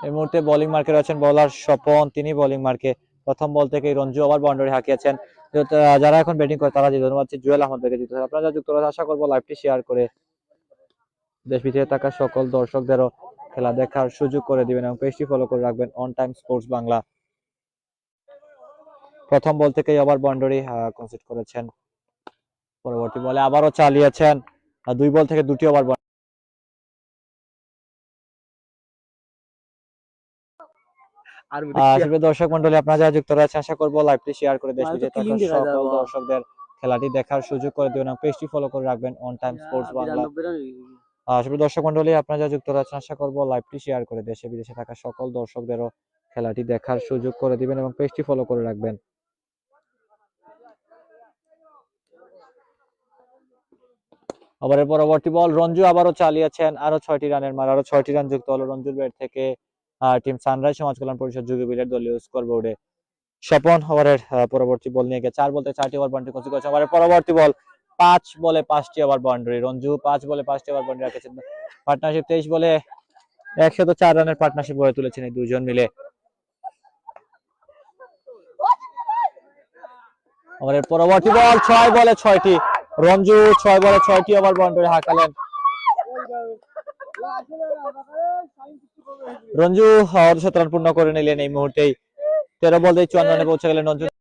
এই মুহূর্তে বোলিং মার্কে রয়েছেন বোলার স্বপন, তিনি বোলিং মার্কে। প্রথম বল থেকে রঞ্জু ওভার বাউন্ডারি হাঁকিয়েছেন। যারা এখন ব্যাটিং করে তারা ধন্যবাদ জুয়েল আহমদ থেকে জিতেছেন। আপনারা যুক্ত রয়েছে, আশা করবো লাইভটি শেয়ার করে দেশ বিদেশে থাকা সকল দর্শকদেরও খেলা দেখার সুযোগ করে দিবেন এবং পেজটি ফলো করে রাখবেন অন টাইম স্পোর্টস বাংলা। প্রথম বল থেকে ওভার বাউন্ডারি কনসিড করেছেন। পরবর্তী বলে আবারও চালিয়েছেন, 2 বল থেকে 2টি ওভার। দর্শক মন্ডলী, আপনারা যারা যুক্ত রয়েছে, আশা করবো লাইভটি শেয়ার করে দেশ বিদেশে থাকা সকল দর্শকদের খেলাটি দেখার সুযোগ করে দিবেন এবং পেজটি ফলো করে রাখবেন অন টাইম স্পোর্টস বাংলা। দর্শক মন্ডলী, আপনারা যারা যুক্ত রয়েছেন, আশা করবো লাইভটি শেয়ার করে দেশে বিদেশে থাকা সকল দর্শকদেরও খেলাটি দেখার সুযোগ করে দিবেন এবং পেজটি ফলো করে রাখবেন। ওভারের পরবর্তী বল রঞ্জু আবারও চালিয়েছেন, আরো 6টি রানের মার, আরো 6টি রান যুক্ত হলো রঞ্জুর ব্যাট থেকে। টিম সানরাইজ সমাজ কল্যাণ পরিষদ যুগবিলের দলীয় স্কোরবোর্ডে। স্বপন ওভারের পরবর্তী বল নিয়ে গিয়ে 4 বলতে 4টি ওভার বাউন্ডারি কনসিড করেছেন। ওভারের পরবর্তী বল 5 বলে 5টি ওভার বাউন্ডারি, রঞ্জু 5 বলে 5টি ওভার বাউন্ডারি রেখেছেন। পার্টনারশিপ 23 বলে 104 রানের পার্টনারশিপ গড়ে তুলেছেন এই দুজন মিলে। ওভারের পরবর্তী বল 6 বলে 6টি, রঞ্জু 6 বলে 6টি ওভার বাউন্ডারি হাঁকালেন। রঞ্জু 17 রান পূর্ণ করে নিলেন এই মুহূর্তেই। 13 বল দিয়ে 54 রানে পৌঁছে গেলেন রঞ্জু।